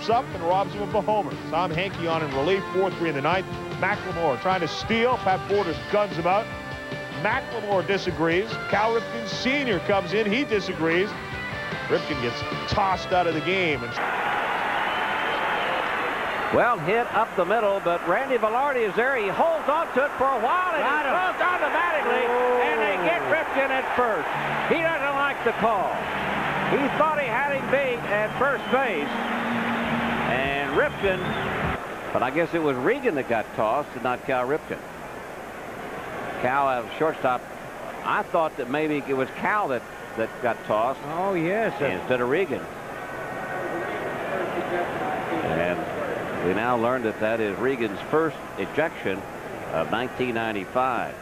pops up and robs him of a homer. Tom Henke on in relief, 4-3 in the ninth. McLemore trying to steal. Pat Borders guns him out. McLemore disagrees. Cal Ripken Sr. comes in. He disagrees. Ripken gets tossed out of the game. Well hit up the middle, but Randy Velarde is there. He holds on to it for a while, and it goes automatically, and they get Ripken at first. He doesn't like the call. He thought he had him beat at first base, and Ripken, but I guess it was Regan that got tossed and not Cal Ripken. Cal out of shortstop. I thought that maybe it was Cal that got tossed. Oh, yes. Instead of Regan. And we now learned that is Regan's first ejection of 1995.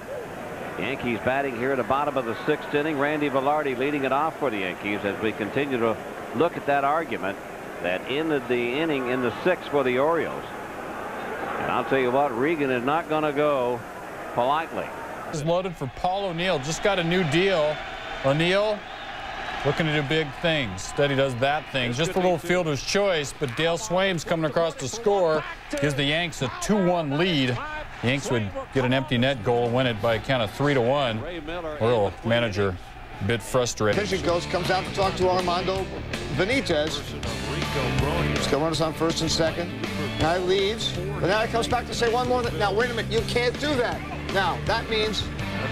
Yankees batting here at the bottom of the sixth inning. Randy Velarde leading it off for the Yankees as we continue to look at that argument that ended the inning in the sixth for the Orioles. And I'll tell you what, Regan is not going to go politely. Is loaded for Paul O'Neill. Just got a new deal. O'Neill looking to do big things. Instead, he does that thing. Just a little fielder's choice, but Dale Swaim's coming across to score. Gives the Yanks a 2-1 lead. The Yanks would get an empty net goal, win it by a count of 3-1. Oriole manager a bit frustrated. Pitching coach comes out to talk to Armando Benitez. Still runners on first and second. Guy leaves, but now he comes back to say one more thing. Now, wait a minute, you can't do that. Now, that means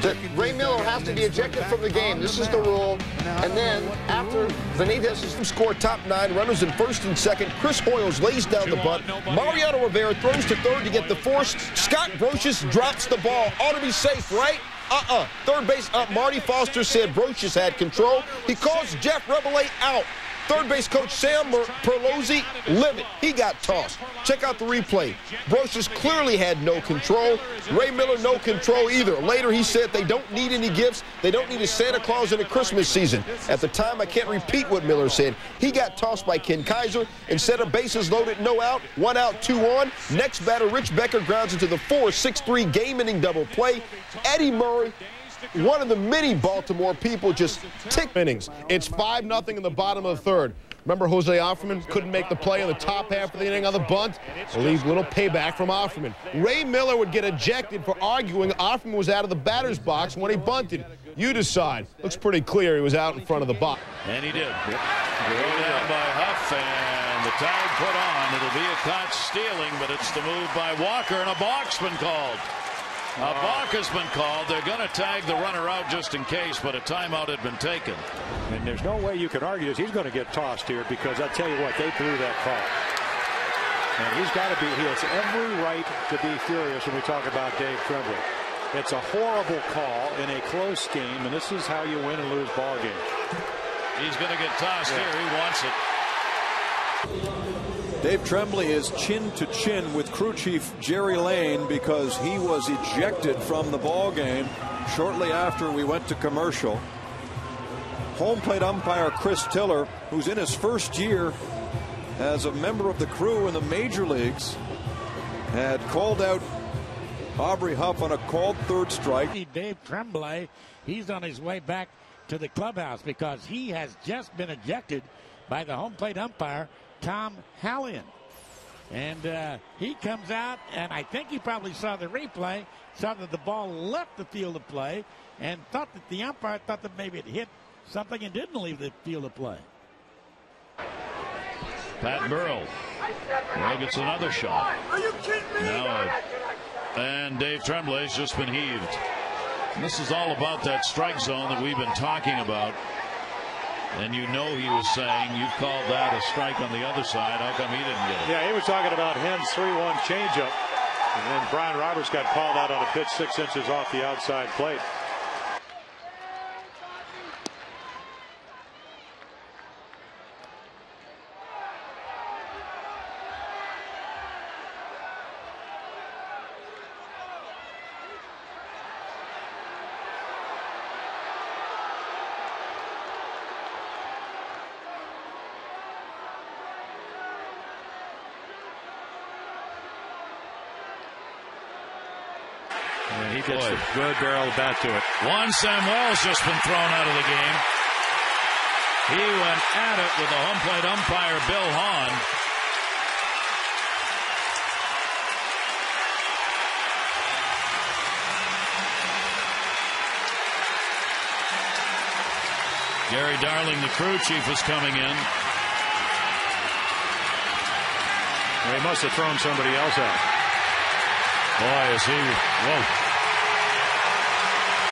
that Ray Miller has to be ejected from the game. This is the rule. And then, after Benitez has scored top 9, runners in first and second. Chris Hoyles lays down the bunt. Mariano Rivera throws to third to get the force. Scott Brocious drops the ball. Ought to be safe, right? Third base up. Marty Foster said Brocious had control. He calls Jeff Rebelay out. Third base coach Sam Perlozzi, livid. He got tossed. Check out the replay. Brocious clearly had no control. Ray Miller, no control either. Later, he said they don't need any gifts. They don't need a Santa Claus in a Christmas season. At the time, I can't repeat what Miller said. He got tossed by Ken Kaiser. Instead of bases loaded, no out, 1 out, 2 on. Next batter, Rich Becker grounds into the 4-6-3 game-ending double play. Eddie Murray, one of the many Baltimore people, just tick innings. It's 5-0 in the bottom of the third. Remember Jose Offerman couldn't make the play in the top half of the inning on the bunt? It leaves a little payback from Offerman. Ray Miller would get ejected for arguing Offerman was out of the batter's box when he bunted. You decide. Looks pretty clear he was out in front of the box. And he did. Go down by Huff, and the tag put on. It'll be a caught stealing, but it's the move by Walker, and a balk's been called. A balk has been called. They're going to tag the runner out just in case, but a timeout had been taken. And there's no way you can argue this. He's going to get tossed here because I tell you what, they blew that call. And he's got to be, he has every right to be furious when we talk about Dave Trembley. It's a horrible call in a close game, and this is how you win and lose ball games. He's going to get tossed here. He wants it. Dave Trembley is chin to chin with crew chief Jerry Lane because he was ejected from the ball game shortly after we went to commercial. Home plate umpire Chris Tiller, who's in his first year as a member of the crew in the major leagues, had called out Aubrey Huff on a called third strike. Dave Tremblay, he's on his way back to the clubhouse because he has just been ejected by the home plate umpire Tom Hallion. And he comes out, and I think he probably saw the replay, saw that the ball left the field of play, and thought that the umpire thought that maybe it hit something and didn't leave the field of play. Pat Burrell gets another shot. Are you kidding me? Now, and Dave Tremblay's just been heaved. And this is all about that strike zone that we've been talking about. And you know he was saying, you called that a strike on the other side. How come he didn't get it? Yeah, he was talking about Hen's 3-1 changeup. And then Brian Roberts got called out on a pitch 6 inches off the outside plate. And he gets a good barrel bat to it. Juan Samuel's just been thrown out of the game. He went at it with the home plate umpire, Bill Hahn. Gary Darling, the crew chief, is coming in. Well, he must have thrown somebody else out. Boy, is he. Whoa.